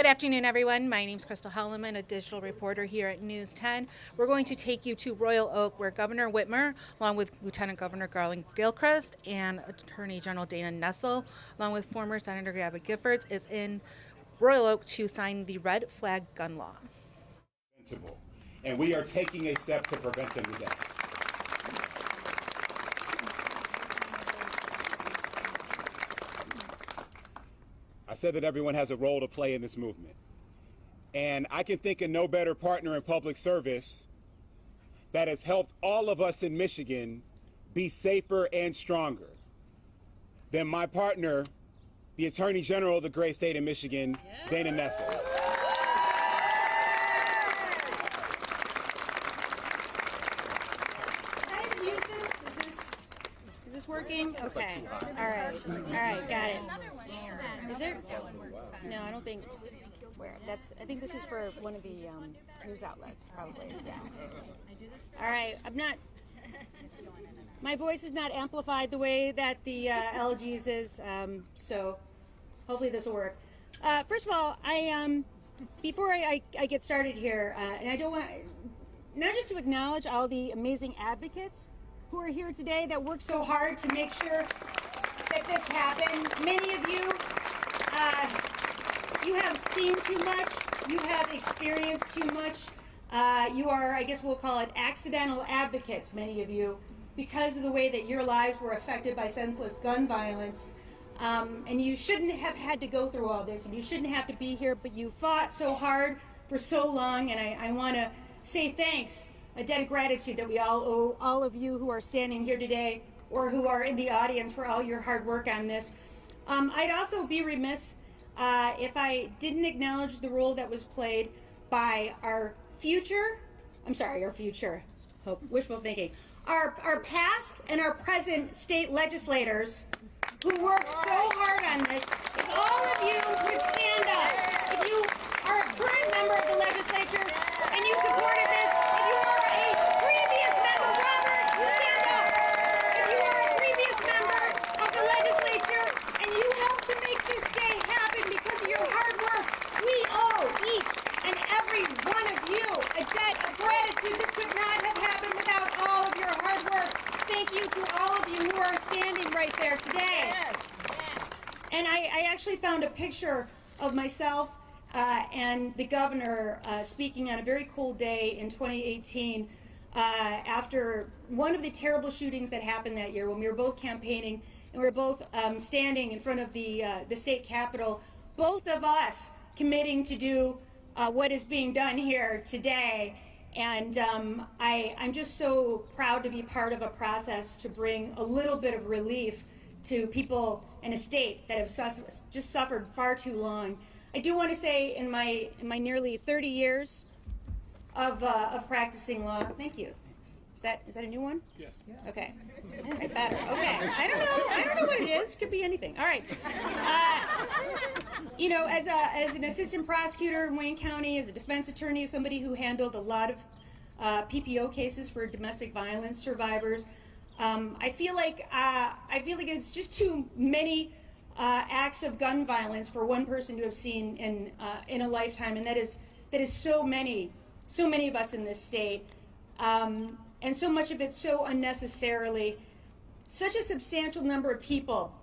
Good afternoon, everyone. My name is Crystal Helleman, a digital reporter here at News 10. We're going to take you to Royal Oak, where Governor Whitmer, along with Lieutenant Governor Garlin Gilchrist and Attorney General Dana Nessel, along with former Senator Gabby Giffords, is in Royal Oak to sign the red flag gun law. And we are taking a step to prevent them today. I said that everyone has a role to play in this movement. And I can think of no better partner in public service that has helped all of us in Michigan be safer and stronger than my partner, the Attorney General of the great state of Michigan, Dana Nessel. Is this working? Okay. All right. Got it. Is there? No, I don't think. Where? I think this is for one of the news outlets, probably. Yeah. All right. My voice is not amplified the way that the LG's is, so hopefully this will work. First of all, before I get started here, and I don't want not just to acknowledge all the amazing advocates who are here today that work so hard to make sure that this happened. Many of you, you have seen too much, you have experienced too much. You are, I guess we'll call it, accidental advocates, many of you, because of the way that your lives were affected by senseless gun violence. And you shouldn't have had to go through all this, and you shouldn't have to be here, but you fought so hard for so long, and I want to say thanks, a debt of gratitude that we all owe all of you who are standing here today or who are in the audience for all your hard work on this. I'd also be remiss if I didn't acknowledge the role that was played by our future, wishful thinking, our past and our present state legislators who worked so hard on this. If all of you would stand up, if you are a current member of the legislature and you supported this, if you are a previous member, Robert, you stand up. If you are a previous member of the legislature and you helped to make this day happen because of your hard work, we owe each and every one of you a debt of gratitude. This could not have happened without all of your hard work. Thank you to all of you who are standing right there today. Yes. And I actually found a picture of myself and the governor speaking on a very cold day in 2018 after one of the terrible shootings that happened that year when we were both campaigning and we were both standing in front of the state capitol, both of us committing to do what is being done here today. And I'm just so proud to be part of a process to bring a little bit of relief to people in a state that have just suffered far too long. I do want to say in my nearly 30 years of practicing law, thank you. Is that a new one? Yes. Okay. All right, better. Okay. I don't know what it is. Could be anything. All right. As an assistant prosecutor in Wayne County, as a defense attorney, as somebody who handled a lot of PPO cases for domestic violence survivors, I feel like it's just too many acts of gun violence for one person to have seen in a lifetime, and that is so many of us in this state. And so much of it so unnecessarily. Such a substantial number of people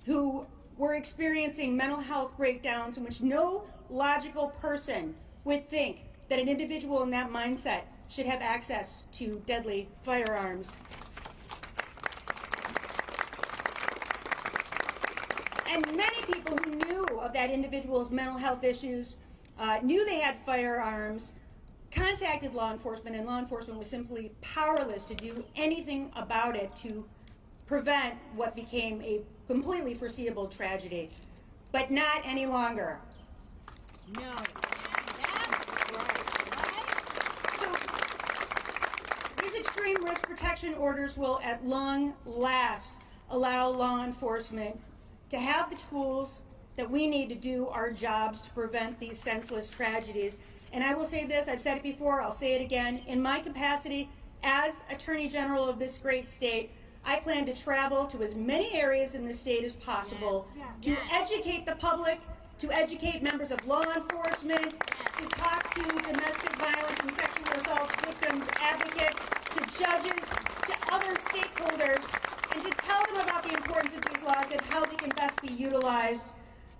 who were experiencing mental health breakdowns in which no logical person would think that an individual in that mindset should have access to deadly firearms. And many people who knew of that individual's mental health issues, knew they had firearms, contacted law enforcement, and law enforcement was simply powerless to do anything about it to prevent what became a completely foreseeable tragedy. But not any longer. No. So these extreme risk protection orders will at long last allow law enforcement to have the tools that we need to do our jobs to prevent these senseless tragedies. And I will say this, I've said it before, I'll say it again, in my capacity as Attorney General of this great state, I plan to travel to as many areas in the state as possible to educate the public, to educate members of law enforcement, to talk to domestic violence and sexual assault victims advocates, to judges, to other stakeholders, and to tell them about the importance of these laws and how they can best be utilized.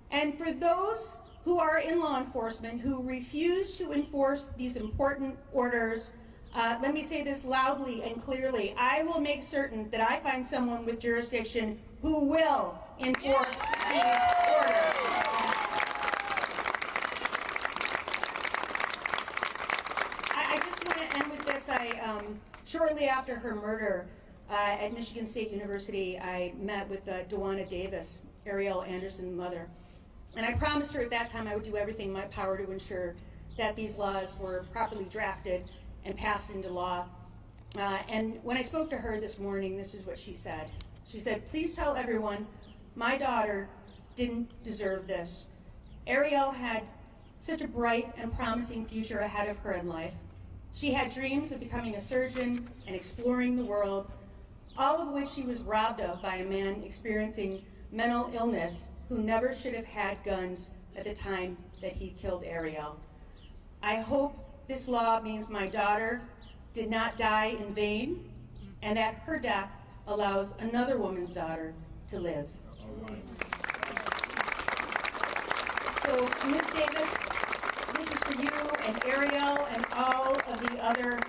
And for those who are in law enforcement who refuse to enforce these important orders, let me say this loudly and clearly. I will make certain that I find someone with jurisdiction who will enforce these orders. I just want to end with this. Shortly after her murder at Michigan State University, I met with Dawana Davis, Ariel Anderson's mother. And I promised her at that time I would do everything in my power to ensure that these laws were properly drafted and passed into law. And when I spoke to her this morning, this is what she said. She said, "Please tell everyone my daughter didn't deserve this. Ariel had such a bright and promising future ahead of her in life. She had dreams of becoming a surgeon and exploring the world, all of which she was robbed of by a man experiencing mental illness who never should have had guns at the time that he killed Ariel. I hope this law means my daughter did not die in vain, and that her death allows another woman's daughter to live." So, Ms. Davis, this is for you and Ariel and all of the other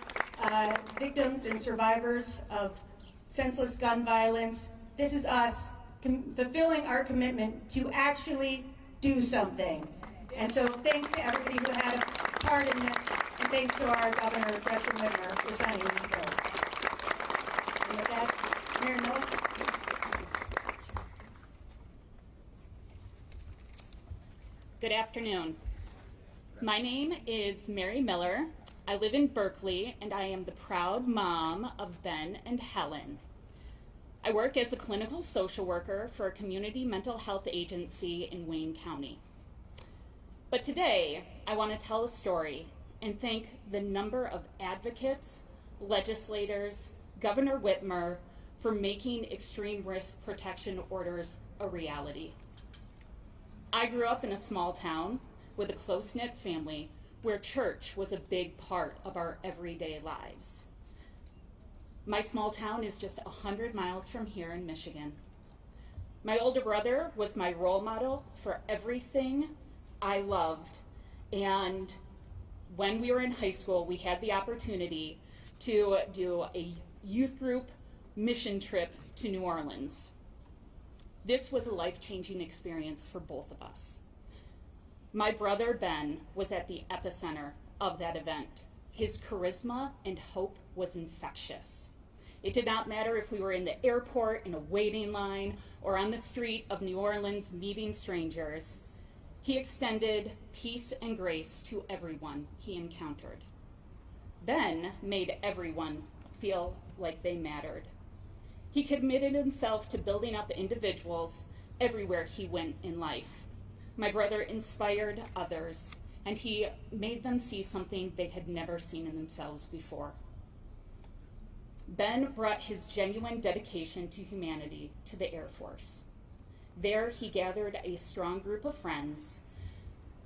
victims and survivors of senseless gun violence. This is us fulfilling our commitment to actually do something. And so thanks to everybody who had a part in this, and thanks to our Governor, Gretchen Whitmer, for signing these bills. And with that, Mayor Nessel. Good afternoon. My name is Mary Miller. I live in Berkeley, and I am the proud mom of Ben and Helen. I work as a clinical social worker for a community mental health agency in Wayne County. But today, I want to tell a story and thank the number of advocates, legislators, Governor Whitmer, for making extreme risk protection orders a reality. I grew up in a small town with a close-knit family where church was a big part of our everyday lives. My small town is just 100 miles from here in Michigan. My older brother was my role model for everything I loved, and when we were in high school, we had the opportunity to do a youth group mission trip to New Orleans. This was a life-changing experience for both of us. My brother Ben was at the epicenter of that event. His charisma and hope was infectious. It did not matter if we were in the airport, in a waiting line, or on the street of New Orleans meeting strangers. He extended peace and grace to everyone he encountered. Ben made everyone feel like they mattered. He committed himself to building up individuals everywhere he went in life. My brother inspired others, and he made them see something they had never seen in themselves before. Ben brought his genuine dedication to humanity to the Air Force. There, he gathered a strong group of friends,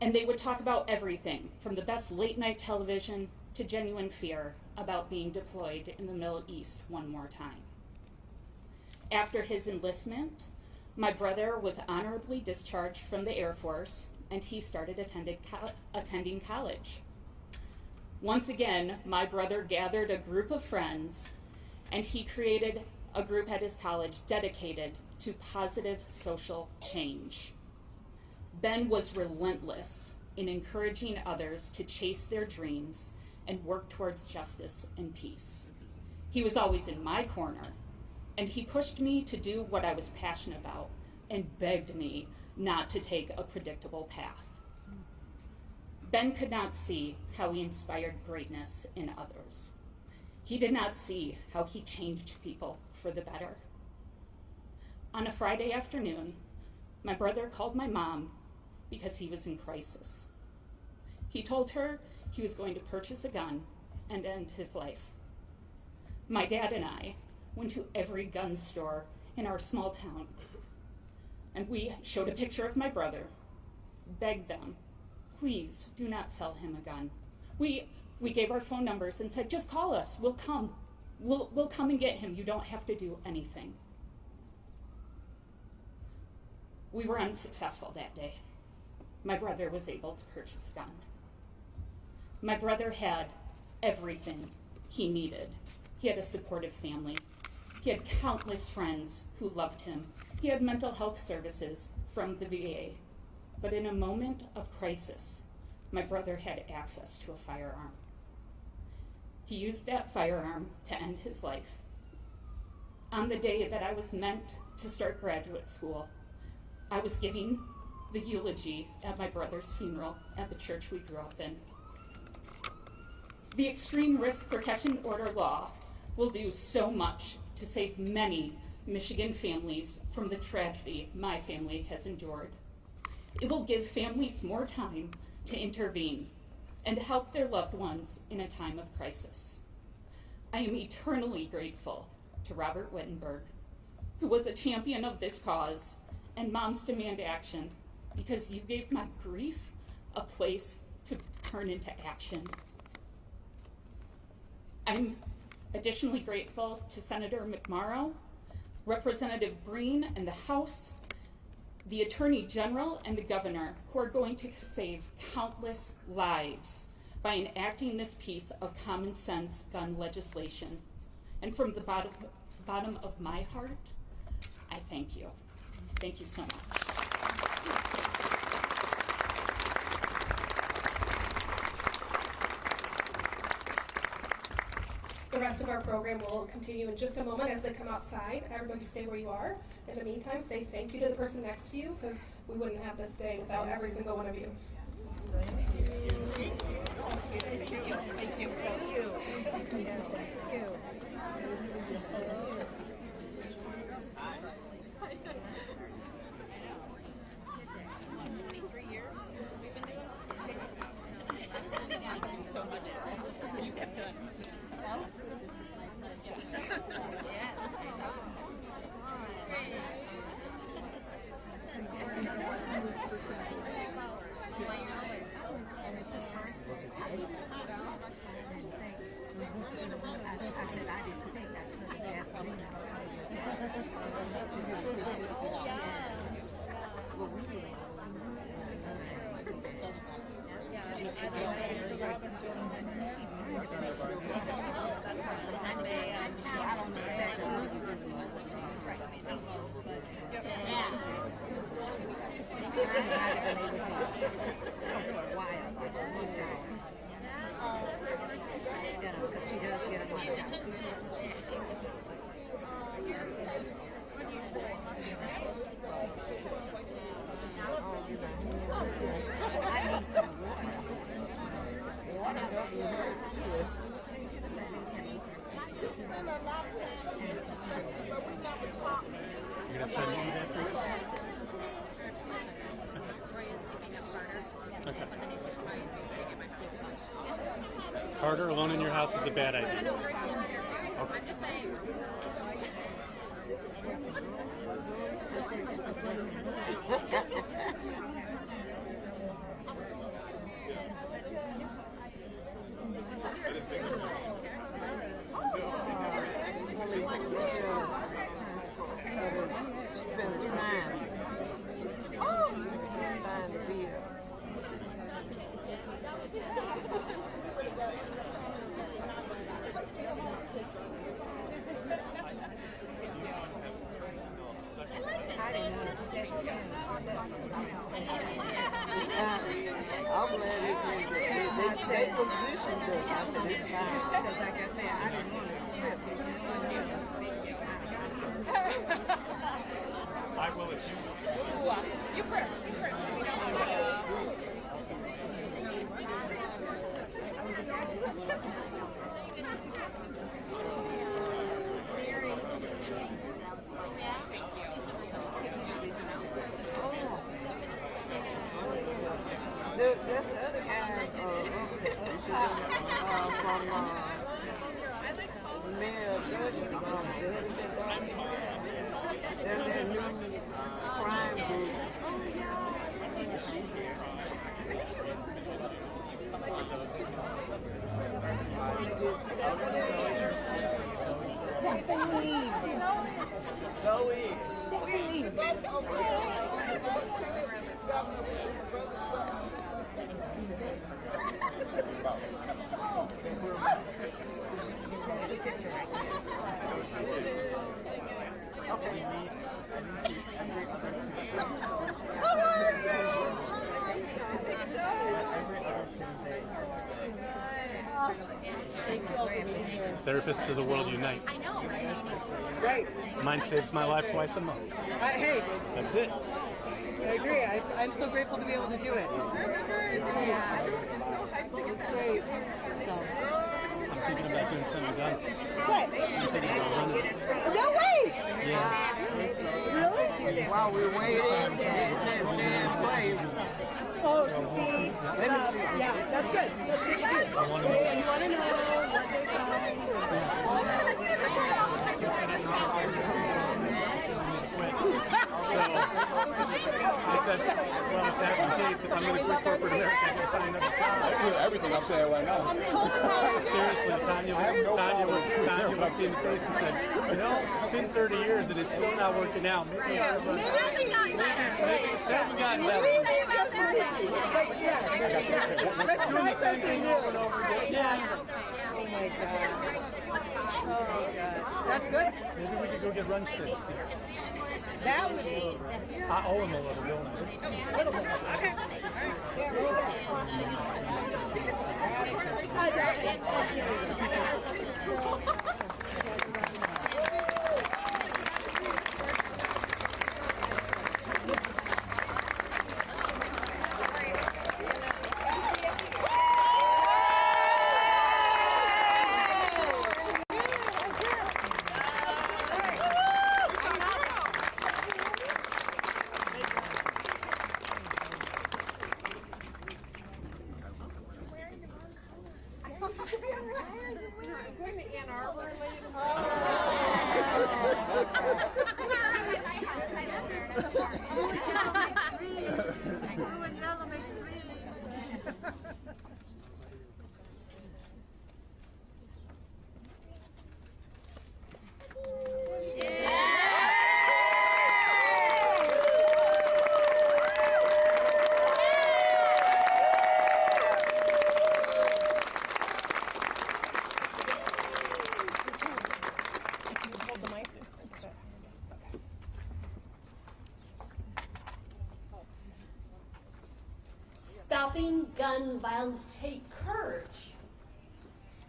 and they would talk about everything from the best late-night television to genuine fear about being deployed in the Middle East one more time. After his enlistment, my brother was honorably discharged from the Air Force, and he started attending college. Once again, my brother gathered a group of friends, and he created a group at his college dedicated to positive social change. Ben was relentless in encouraging others to chase their dreams and work towards justice and peace. He was always in my corner, and he pushed me to do what I was passionate about and begged me not to take a predictable path. Ben could not see how he inspired greatness in others. He did not see how he changed people for the better. On a Friday afternoon, my brother called my mom because he was in crisis. He told her he was going to purchase a gun and end his life. My dad and I went to every gun store in our small town, and we showed a picture of my brother. begged them, please do not sell him a gun. We gave our phone numbers and said, just call us, we'll come. We'll come and get him, you don't have to do anything. We were unsuccessful that day. My brother was able to purchase a gun. My brother had everything he needed. He had a supportive family. He had countless friends who loved him. He had mental health services from the VA. But in a moment of crisis, my brother had access to a firearm. He used that firearm to end his life. On the day that I was meant to start graduate school, I was giving the eulogy at my brother's funeral at the church we grew up in. The Extreme Risk Protection Order law will do so much to save many Michigan families from the tragedy my family has endured. It will give families more time to intervene and help their loved ones in a time of crisis. I am eternally grateful to Robert Wittenberg, who was a champion of this cause, and Moms Demand Action, because you gave my grief a place to turn into action. I'm additionally grateful to Senator McMorrow, Representative Green and the House, the Attorney General and the Governor, who are going to save countless lives by enacting this piece of common sense gun legislation. And from the bottom of my heart, I thank you. Thank you so much. The rest of our program will continue in just a moment as they come outside. Everybody stay where you are. In the meantime, say thank you to the person next to you, because we wouldn't have this day without every single one of you. Carter alone in your house is a bad idea. No, there's someone there too. I'm just saying. I'm glad they positioned us. I said, it's fine. Because like I said, I didn't want to trip. I will if you. You prep. That's the other guy from Mayor Dudley, There's that new crime group. Stephanie. Zoe. Stephanie. Therapists of the world unite. I know, right? Right. Mine saves my life twice a month. Hey, That's it. I agree. I'm so grateful to be able to do it. Yeah. It's so hyped to get to it. I'm thinking about doing something else. What? I'm thinking about running. No way! Yeah. Really? While we're waiting, just stand by. Oh, to see. Let me see. Yeah, that's good. That's good to do. You want to know what they I said, well, if that's the case, if I'm going to quit corporate America, I got to find another job. I hear everything I'm saying right now. Seriously, Tanya looked me in the face and said, it's been 30 years and it's still not working out. Maybe it hasn't gotten better. Let's try something new. Over and over again. Yeah. Oh my God. Oh God. That's good. Maybe we could go get run sticks. That would be. I owe him a little, don't I? A little bit. Okay. Yeah, really Stopping gun violence takes courage.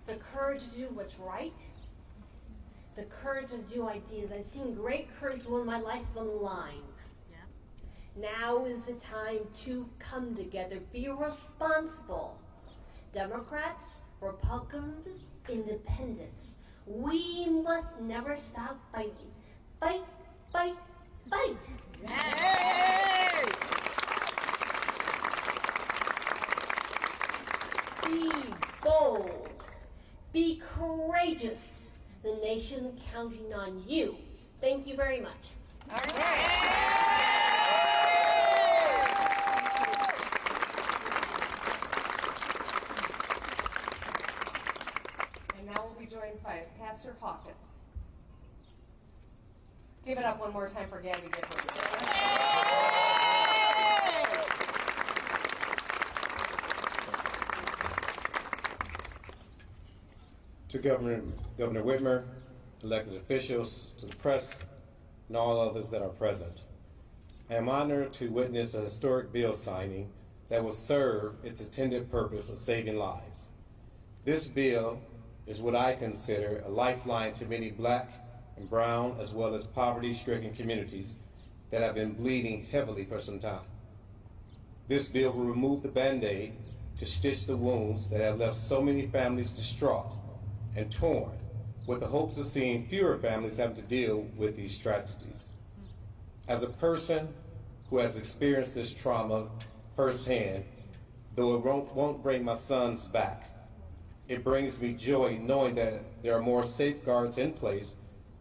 The courage to do what's right. The courage to do ideas. I've seen great courage when my life is on the line. Now is the time to come together. Be responsible. Democrats, Republicans, Independents. We must never stop fighting. Fight, fight, fight. Yay! Be bold. Be courageous. The nation is counting on you. Thank you very much. All right. And now we'll be joined by Pastor Hawkins. Give it up one more time for Gabby Giffords. To Governor Whitmer, elected officials, to the press, and all others that are present. I am honored to witness a historic bill signing that will serve its intended purpose of saving lives. This bill is what I consider a lifeline to many Black and brown as well as poverty-stricken communities that have been bleeding heavily for some time. This bill will remove the Band-Aid to stitch the wounds that have left so many families distraught and torn, with the hopes of seeing fewer families having to deal with these tragedies. As a person who has experienced this trauma firsthand, though it won't bring my sons back, it brings me joy knowing that there are more safeguards in place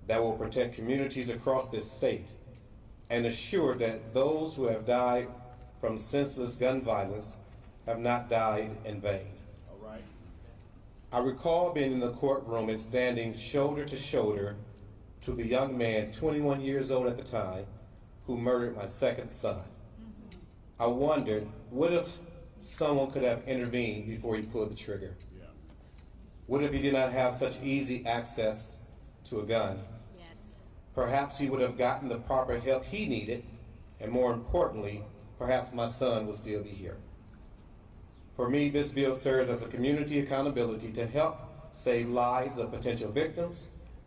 that will protect communities across this state and assure that those who have died from senseless gun violence have not died in vain. All right. I recall being in the courtroom and standing shoulder to shoulder to the young man, 21 years old at the time, who murdered my second son. I wondered, what if someone could have intervened before he pulled the trigger? Yeah. What if he did not have such easy access to a gun? Yes. Perhaps he would have gotten the proper help he needed, and more importantly, perhaps my son would still be here. For me, this bill serves as a community accountability to help save lives of potential victims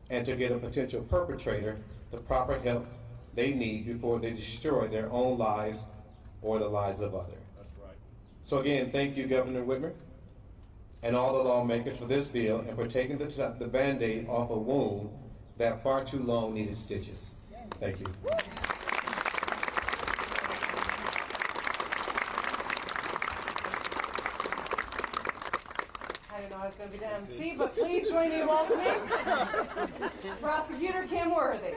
and to get a potential perpetrator the proper help they need before they destroy their own lives or the lives of others. That's right. So again, thank you, Governor Whitmer, and all the lawmakers for this bill and for taking the Band-Aid off a wound that far too long needed stitches. Thank you. I didn't know I was going to be the MC, but please join me in welcoming Prosecutor Kim Worthy.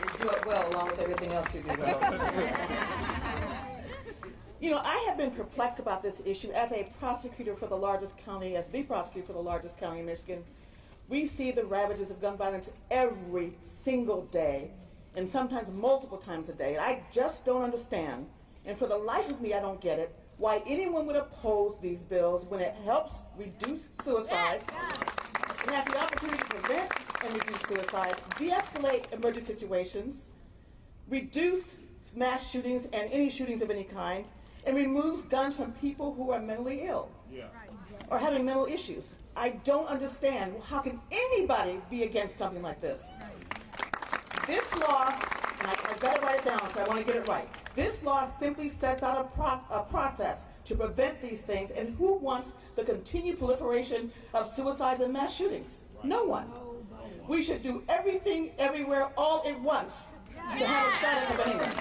You do it well, along with everything else you do well. You know, I have been perplexed about this issue as a prosecutor for the largest county, as the prosecutor for the largest county in Michigan. We see the ravages of gun violence every single day, and sometimes multiple times a day. And I just don't understand, and for the life of me, I don't get it, why anyone would oppose these bills when it helps reduce suicide. It has the opportunity to prevent and reduce suicide, de-escalate emergency situations, reduce mass shootings and any shootings of any kind, and removes guns from people who are mentally ill or having mental issues. I don't understand, how can anybody be against something like this? This law, and I've got to write it down, so I want to get it right. This law simply sets out a process to prevent these things, and who wants the continued proliferation of suicides and mass shootings? No one. We should do everything, everywhere, all at once to have a shot at preventing them.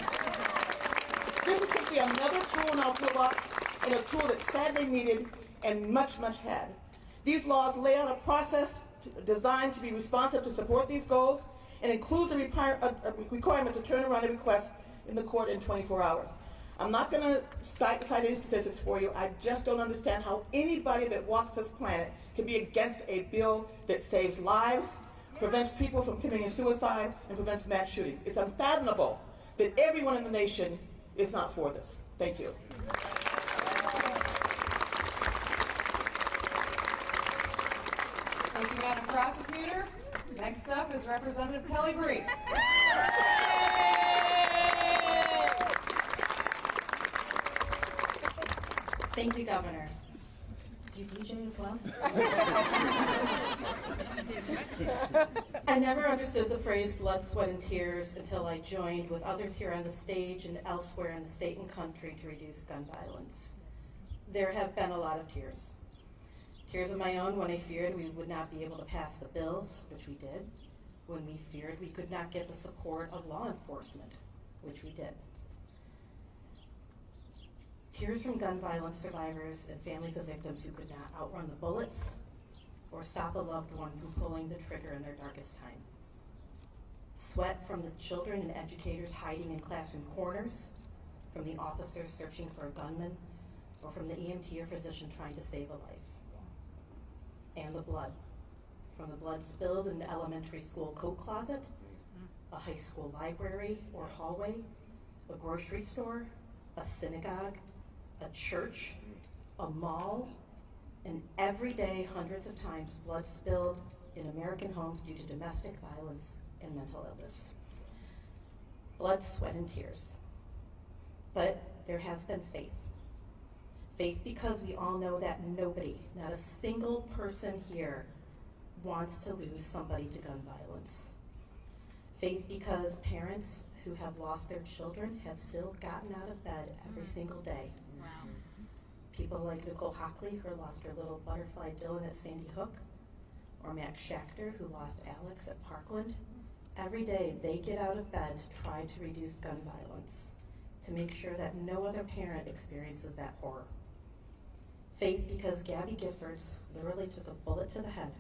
This is simply another tool in our toolbox, and a tool that's sadly needed and much, much had. These laws lay out a process designed to be responsive to support these goals, and includes a requirement to turn around a request in the court in 24 hours. I'm not going to cite any statistics for you. I just don't understand how anybody that walks this planet can be against a bill that saves lives, prevents people from committing suicide, and prevents mass shootings. It's unfathomable that everyone in the nation is not for this. Thank you. Thank you, Madam Prosecutor. Next up is Representative Kelly Bree. Thank you, Governor. Do you DJ as well? I never understood the phrase blood, sweat, and tears until I joined with others here on the stage and elsewhere in the state and country to reduce gun violence. There have been a lot of tears. Tears of my own when I feared we would not be able to pass the bills, which we did. When we feared we could not get the support of law enforcement, which we did. Tears from gun violence survivors and families of victims who could not outrun the bullets or stop a loved one from pulling the trigger in their darkest time. Sweat from the children and educators hiding in classroom corners, from the officers searching for a gunman, or from the EMT or physician trying to save a life. And the blood, from the blood spilled in the elementary school coat closet, a high school library or hallway, a grocery store, a synagogue, a church, a mall, and every day, hundreds of times, blood spilled in American homes due to domestic violence and mental illness. Blood, sweat, and tears. But there has been faith. Faith because we all know that nobody, not a single person here, wants to lose somebody to gun violence. Faith because parents who have lost their children have still gotten out of bed every single day. Wow. People like Nicole Hockley, who lost her little butterfly Dylan at Sandy Hook, or Max Schachter, who lost Alex at Parkland. Every day they get out of bed to try to reduce gun violence, to make sure that no other parent experiences that horror. Faith because Gabby Giffords literally took a bullet to the head,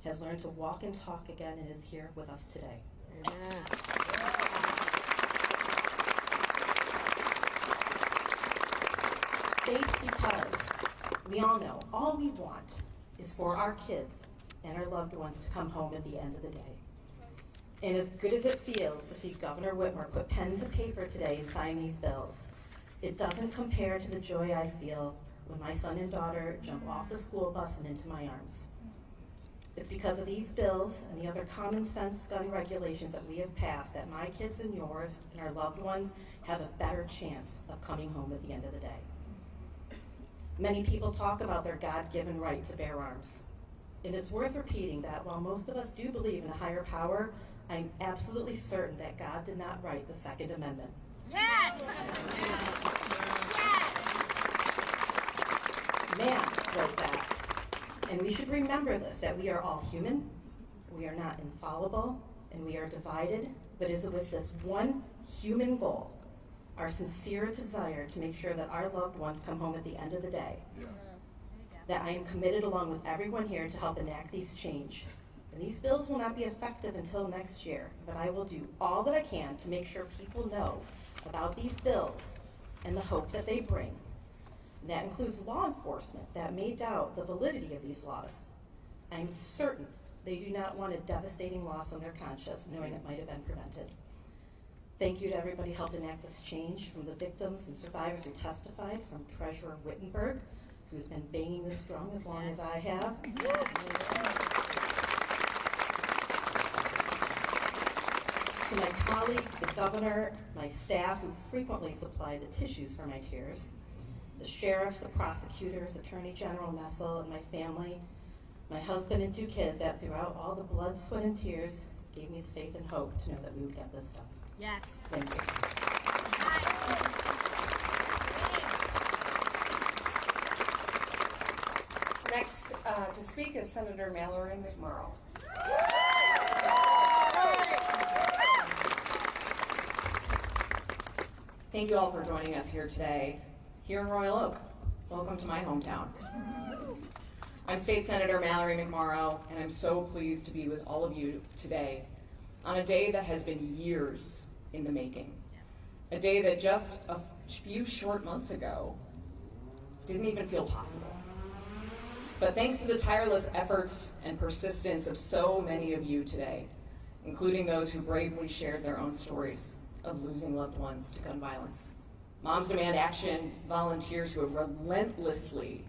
has learned to walk and talk again, and is here with us today. Faith, because we all know all we want is for our kids and our loved ones to come home at the end of the day. And as good as it feels to see Governor Whitmer put pen to paper today and sign these bills, it doesn't compare to the joy I feel when my son and daughter jump off the school bus and into my arms. It's because of these bills and the other common sense gun regulations that we have passed that my kids and yours and our loved ones have a better chance of coming home at the end of the day. Many people talk about their God-given right to bear arms. It is worth repeating that while most of us do believe in a higher power, I'm absolutely certain that God did not write the Second Amendment. Yes! Man wrote that. And we should remember this, that we are all human, we are not infallible, and we are divided, but is with this one human goal, our sincere desire to make sure that our loved ones come home at the end of the day. That I am committed along with everyone here to help enact these change. And these bills will not be effective until next year, but I will do all that I can to make sure people know about these bills and the hope that they bring. And that includes law enforcement that may doubt the validity of these laws. I'm certain they do not want a devastating loss on their conscience, knowing it might have been prevented. Thank you to everybody who helped enact this change, from the victims and survivors who testified, from Treasurer Wittenberg, who's been banging this drum as long as I have. To my colleagues, the governor, my staff who frequently supply the tissues for my tears, the sheriffs, the prosecutors, Attorney General Nessel, and my family, my husband and 2 kids that throughout all the blood, sweat, and tears gave me the faith and hope to know that we would get this done. Yes. Thank you. Next to speak is Senator Mallory McMorrow. Thank you all for joining us here today, here in Royal Oak. Welcome to my hometown. I'm State Senator Mallory McMorrow, and I'm so pleased to be with all of you today on a day that has been years in the making. A day that just a few short months ago didn't even feel possible. But thanks to the tireless efforts and persistence of so many of you today, including those who bravely shared their own stories of losing loved ones to gun violence, Moms Demand Action volunteers who have relentlessly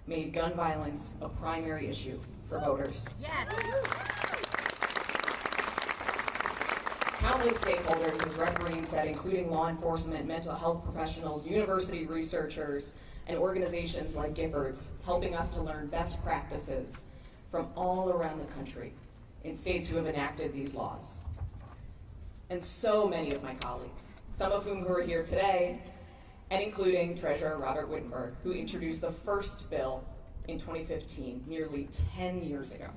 made gun violence a primary issue for voters. Yes. Countless stakeholders, as Rep. Green said, including law enforcement, mental health professionals, university researchers, and organizations like Giffords, helping us to learn best practices from all around the country in states who have enacted these laws. And so many of my colleagues, some of whom who are here today, and including Treasurer Robert Wittenberg, who introduced the first bill in 2015, nearly 10 years ago.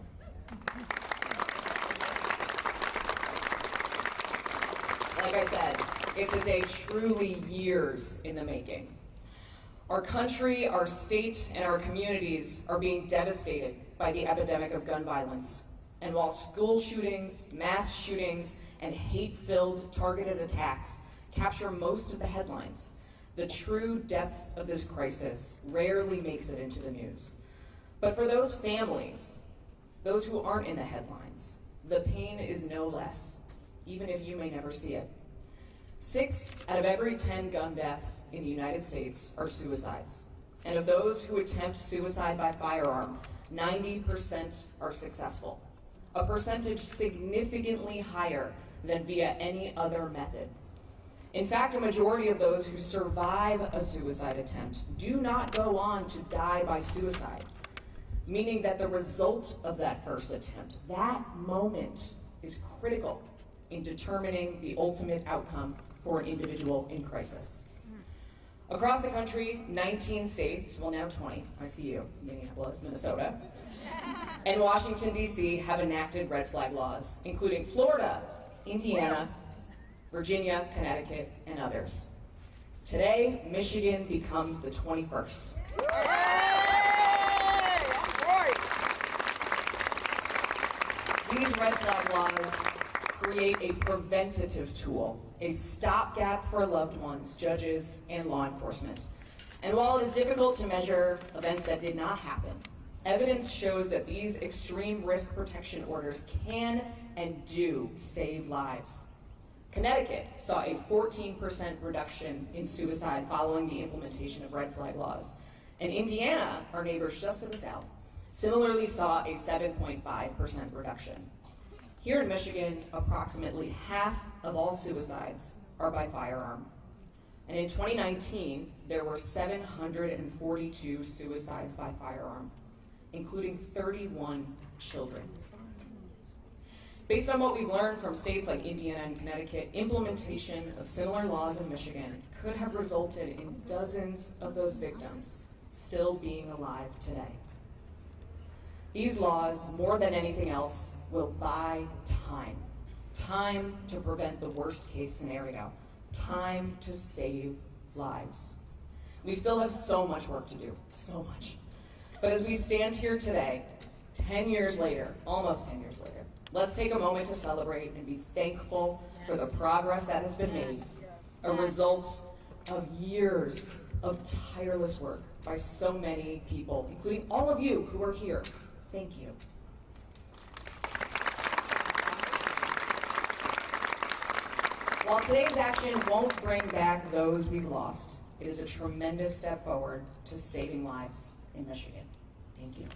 Like I said, it's a day truly years in the making. Our country, our state, and our communities are being devastated by the epidemic of gun violence. And while school shootings, mass shootings, and hate-filled targeted attacks capture most of the headlines, the true depth of this crisis rarely makes it into the news. But for those families, those who aren't in the headlines, the pain is no less, even if you may never see it. 6 out of every 10 gun deaths in the United States are suicides. And of those who attempt suicide by firearm, 90% are successful, a percentage significantly higher than via any other method. In fact, a majority of those who survive a suicide attempt do not go on to die by suicide, meaning that the result of that first attempt, that moment, is critical in determining the ultimate outcome for an individual in crisis. Across the country, 19 states, well now 20, I see you, Minneapolis, Minnesota, and Washington, D.C. have enacted red flag laws, including Florida, Indiana, Virginia, Connecticut, and others. Today, Michigan becomes the 21st. These red flag laws create a preventative tool, a stopgap for loved ones, judges, and law enforcement. And while it is difficult to measure events that did not happen, evidence shows that these extreme risk protection orders can and do save lives. Connecticut saw a 14% reduction in suicide following the implementation of red flag laws. And Indiana, our neighbors just to the south, similarly saw a 7.5% reduction. Here in Michigan, approximately half of all suicides are by firearm. And in 2019, there were 742 suicides by firearm, including 31 children. Based on what we've learned from states like Indiana and Connecticut, implementation of similar laws in Michigan could have resulted in dozens of those victims still being alive today. These laws, more than anything else, will buy time. Time to prevent the worst case scenario. Time to save lives. We still have so much work to do, so much. But as we stand here today, 10 years later, almost 10 years later, let's take a moment to celebrate and be thankful for the progress that has been made, a result of years of tireless work by so many people, including all of you who are here. Thank you. While today's action won't bring back those we've lost, it is a tremendous step forward to saving lives in Michigan. Thank you.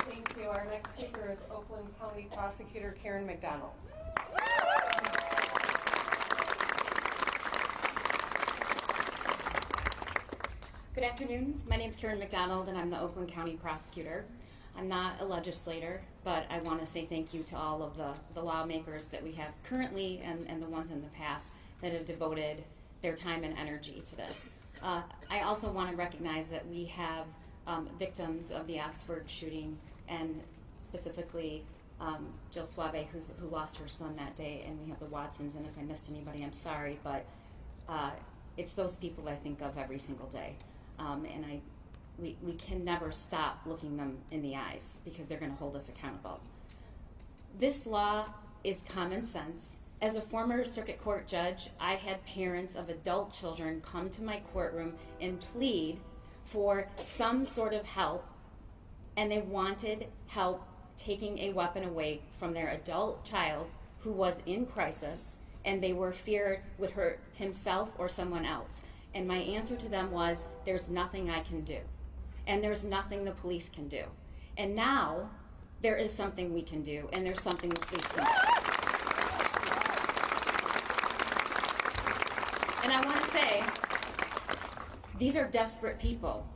Thank you. Our next speaker is Oakland County Prosecutor Karen McDonald. Good afternoon. My name is Karen McDonald, and I'm the Oakland County Prosecutor. I'm not a legislator, but I want to say thank you to all of the lawmakers that we have currently and the ones in the past that have devoted their time and energy to this. I also want to recognize that we have victims of the Oxford shooting, and specifically Jill Suave, who lost her son that day, and we have the Watsons, and if I missed anybody, I'm sorry, but it's those people I think of every single day. And we can never stop looking them in the eyes because they're going to hold us accountable. This law is common sense. As a former circuit court judge, I had parents of adult children come to my courtroom and plead for some sort of help, and they wanted help taking a weapon away from their adult child who was in crisis, and they were feared would hurt himself or someone else. And my answer to them was, there's nothing I can do. And there's nothing the police can do. And now, there is something we can do, and there's something the police can do. And I want to say, these are desperate people.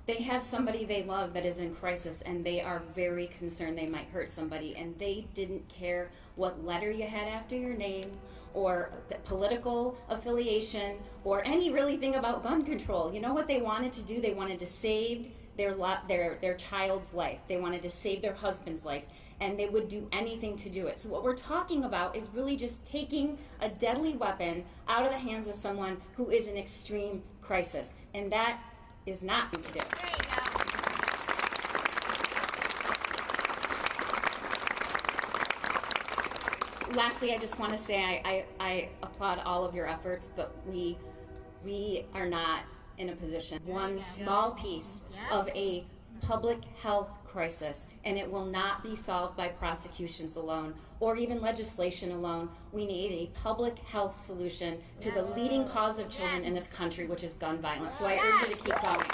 They have somebody they love that is in crisis, and they are very concerned they might hurt somebody, and they didn't care what letter you had after your name, or political affiliation, or any really thing about gun control. You know what they wanted to do? They wanted to save their child's life. They wanted to save their husband's life, and they would do anything to do it. So what we're talking about is really just taking a deadly weapon out of the hands of someone who is in extreme crisis, and that is not to do. Lastly, I just want to say I applaud all of your efforts, but we are not in a position. One small piece of a public health crisis, and it will not be solved by prosecutions alone or even legislation alone. We need a public health solution to the leading cause of children in this country, which is gun violence. So I urge you to keep going.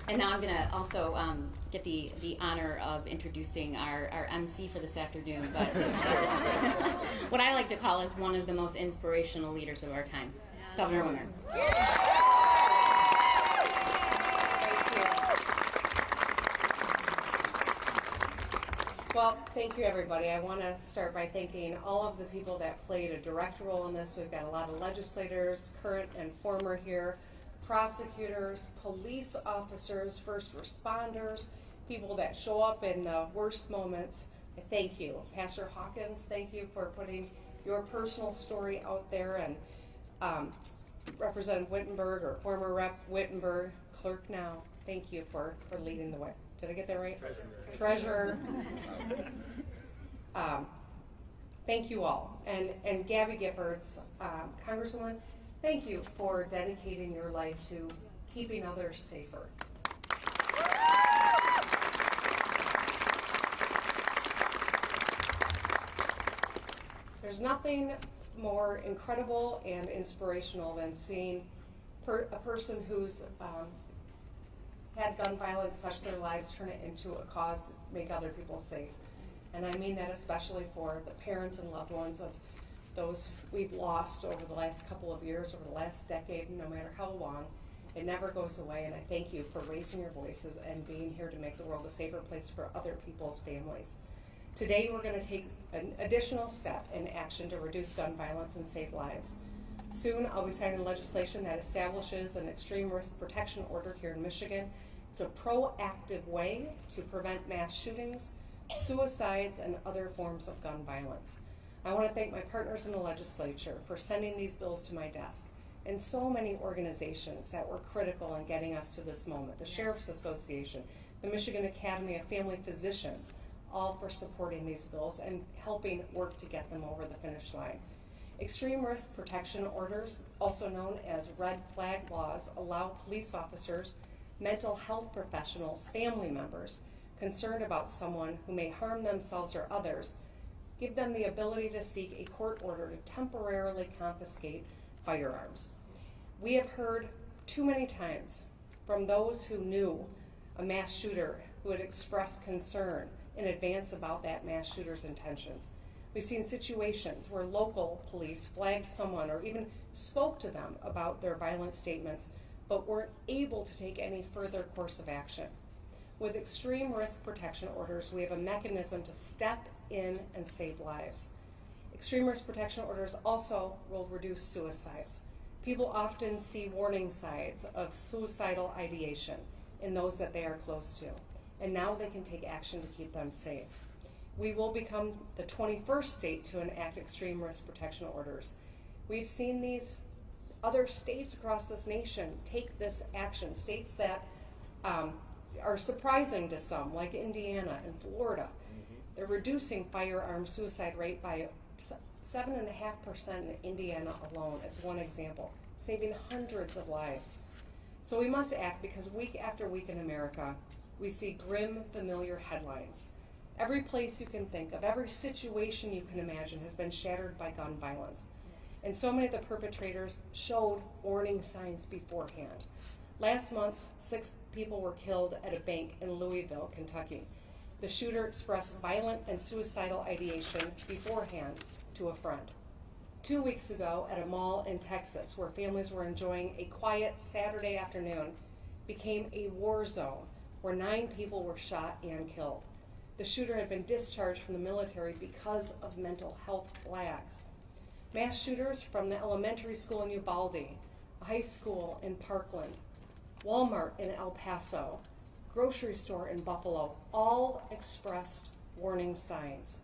And now I'm going to also get the honor of introducing our MC for this afternoon, but what I like to call is one of the most inspirational leaders of our time, Governor Whitmer. Well, thank you, everybody. I want to start by thanking all of the people that played a direct role in this. We've got a lot of legislators, current and former here, prosecutors, police officers, first responders, people that show up in the worst moments. Thank you. Pastor Hawkins, thank you for putting your personal story out there, and Representative Wittenberg, or former Rep Wittenberg, clerk now, thank you for leading the way. Did I get that right? Treasurer. Thank you all. And Gabby Giffords, Congresswoman, thank you for dedicating your life to keeping others safer. There's nothing more incredible and inspirational than seeing a person who's had gun violence touch their lives, turn it into a cause to make other people safe. And I mean that especially for the parents and loved ones of those we've lost over the last couple of years, over the last decade, no matter how long. It never goes away, and I thank you for raising your voices and being here to make the world a safer place for other people's families. Today we're going to take an additional step in action to reduce gun violence and save lives. Soon I'll be signing legislation that establishes an extreme risk protection order here in Michigan. It's a proactive way to prevent mass shootings, suicides, and other forms of gun violence. I want to thank my partners in the legislature for sending these bills to my desk, and so many organizations that were critical in getting us to this moment. The Sheriff's Association, the Michigan Academy of Family Physicians, all for supporting these bills and helping work to get them over the finish line. Extreme risk protection orders, also known as red flag laws, allow police officers, mental health professionals, family members concerned about someone who may harm themselves or others, give them the ability to seek a court order to temporarily confiscate firearms. We have heard too many times from those who knew a mass shooter who had expressed concern in advance about that mass shooter's intentions. We've seen situations where local police flagged someone or even spoke to them about their violent statements, but weren't able to take any further course of action. With extreme risk protection orders, we have a mechanism to step in and save lives. Extreme risk protection orders also will reduce suicides. People often see warning signs of suicidal ideation in those that they are close to, and now they can take action to keep them safe. We will become the 21st state to enact extreme risk protection orders. We've seen these other states across this nation take this action, states that are surprising to some, like Indiana and Florida. They're reducing firearm suicide rate by 7.5% in Indiana alone, as one example, saving hundreds of lives. So we must act, because week after week in America, we see grim, familiar headlines. Every place you can think of, every situation you can imagine has been shattered by gun violence. And so many of the perpetrators showed warning signs beforehand. Last month, 6 people were killed at a bank in Louisville, Kentucky. The shooter expressed violent and suicidal ideation beforehand to a friend. 2 weeks ago, at a mall in Texas, where families were enjoying a quiet Saturday afternoon, became a war zone where 9 people were shot and killed. The shooter had been discharged from the military because of mental health flags. Mass shooters from the elementary school in Uvalde, a high school in Parkland, Walmart in El Paso, grocery store in Buffalo, all expressed warning signs,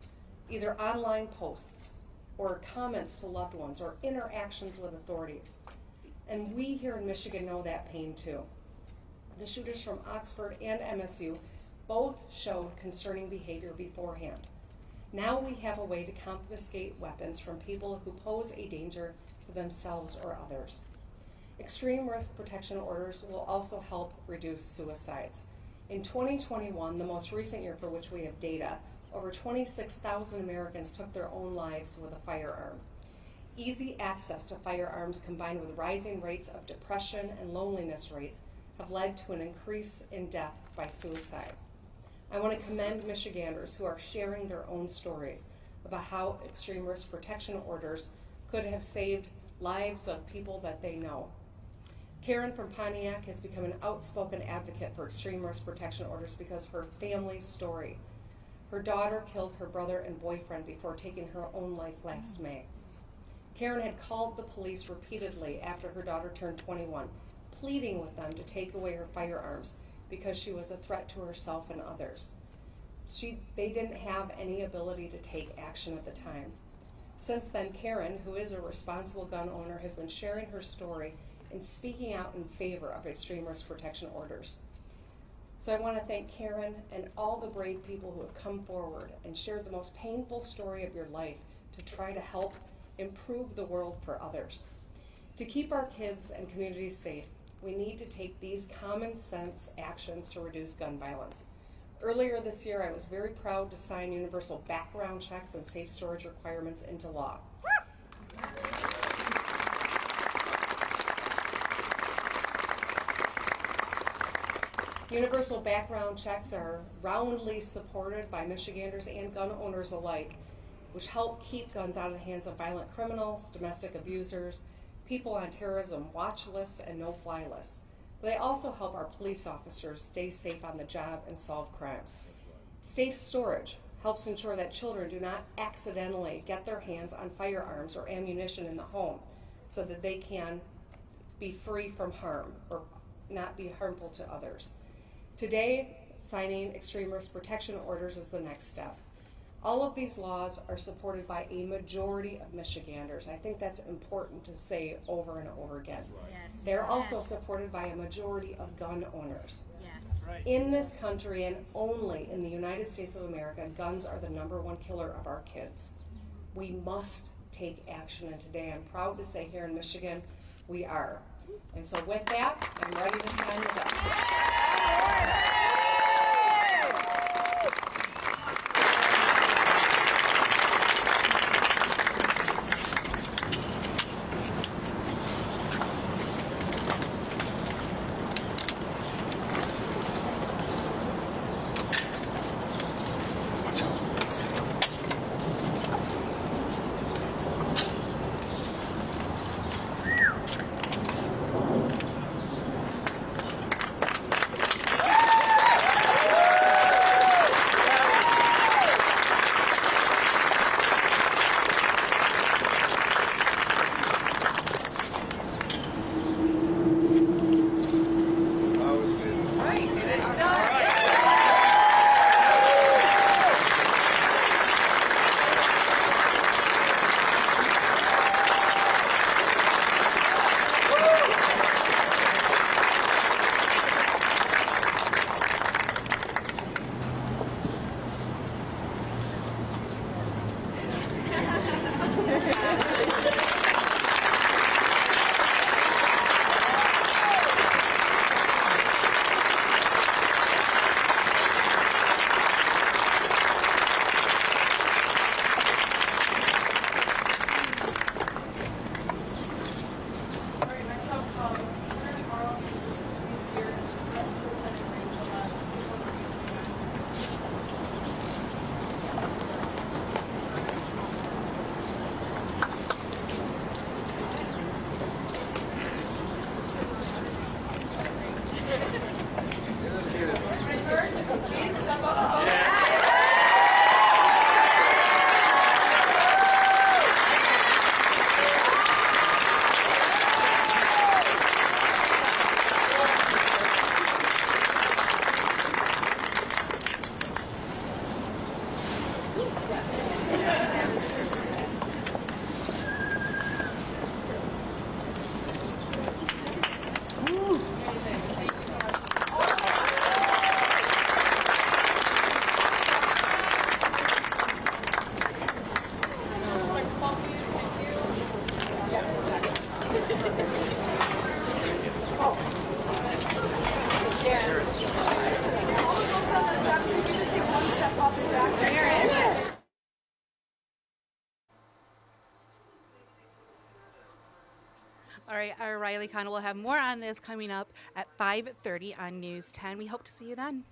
either online posts or comments to loved ones or interactions with authorities. And we here in Michigan know that pain too. The shooters from Oxford and MSU both showed concerning behavior beforehand. Now we have a way to confiscate weapons from people who pose a danger to themselves or others. Extreme risk protection orders will also help reduce suicides. In 2021, the most recent year for which we have data, over 26,000 Americans took their own lives with a firearm. Easy access to firearms combined with rising rates of depression and loneliness rates have led to an increase in death by suicide. I want to commend Michiganders who are sharing their own stories about how extreme risk protection orders could have saved lives of people that they know. Karen from Pontiac has become an outspoken advocate for extreme risk protection orders because of her family's story. Her daughter killed her brother and boyfriend before taking her own life last May. Karen had called the police repeatedly after her daughter turned 21, pleading with them to take away her firearms because she was a threat to herself and others. They didn't have any ability to take action at the time. Since then, Karen, who is a responsible gun owner, has been sharing her story and speaking out in favor of extreme risk protection orders. So I want to thank Karen and all the brave people who have come forward and shared the most painful story of your life to try to help improve the world for others. To keep our kids and communities safe, we need to take these common sense actions to reduce gun violence. Earlier this year, I was very proud to sign universal background checks and safe storage requirements into law. Universal background checks are roundly supported by Michiganders and gun owners alike, which help keep guns out of the hands of violent criminals, domestic abusers, people on terrorism watch lists and no-fly lists. They also help our police officers stay safe on the job and solve crime. Safe storage helps ensure that children do not accidentally get their hands on firearms or ammunition in the home so that they can be free from harm or not be harmful to others. Today, signing extreme risk protection orders is the next step. All of these laws are supported by a majority of Michiganders. I think that's important to say over and over again. Yes. They're also supported by a majority of gun owners. Yes. Right. In this country and only in the United States of America, guns are the #1 killer of our kids. We must take action, and today I'm proud to say here in Michigan, we are. And so with that, I'm ready to sign the bill. All right, our Riley Connell will have more on this coming up at 5:30 on News 10. We hope to see you then.